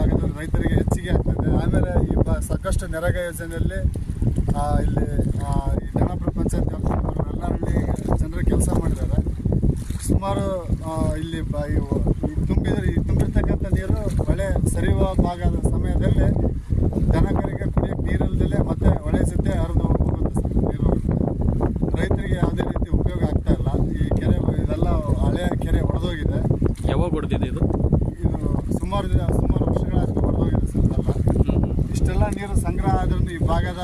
ಭಾಗದ ರೈತರಿಗೆ ಹೆಚ್ಚಿಗೆ ಆಗ್ತದೆ. ಆಮೇಲೆ ಈ ಸಾಕಷ್ಟು ನರೇಗಾ ಯೋಜನೆಯಲ್ಲಿ ಇಲ್ಲಿ ಈ ಜನಾಪುರ ಪಂಚಾಯತ್ ವ್ಯಾಪ್ತಿಯವರು ಎಲ್ಲರಲ್ಲಿ ಜನರು ಕೆಲಸ ಮಾಡಿದ್ದಾರೆ. ಸುಮಾರು ಇಲ್ಲಿ ತುಂಬಿರ್ತಕ್ಕಂಥ ನೀರು ಮಳೆ ಸರಿಯುವ ಭಾಗದ ಸಮಯದಲ್ಲಿ ಜನಕರಿಗೆ ಕುಡಿಯೋಕ್ಕೆ ನೀರಿಲ್ಲದೆ ಮತ್ತೆ ಹೊಳೆ ಜೊತೆ ಹರಿದು ಹೋಗುತ್ತೆ ಸರ್. ನೀರು ರೈತರಿಗೆ ಯಾವುದೇ ರೀತಿ ಉಪಯೋಗ ಆಗ್ತಾ ಇಲ್ಲ. ಈ ಕೆರೆ ಇದೆಲ್ಲ ಹಳೆಯ ಕೆರೆ ಒಡೆದೋಗಿದೆ. ಯಾವಾಗ ಹೊಡೆದಿದೆ ಇದು ಸುಮಾರು ವರ್ಷಗಳಾಗಿ ಹೊಡೆದೋಗಿದೆ ಸರ್. ಇಷ್ಟೆಲ್ಲ ನೀರು ಸಂಗ್ರಹ ಆದ್ರೂ ಈ ಭಾಗದ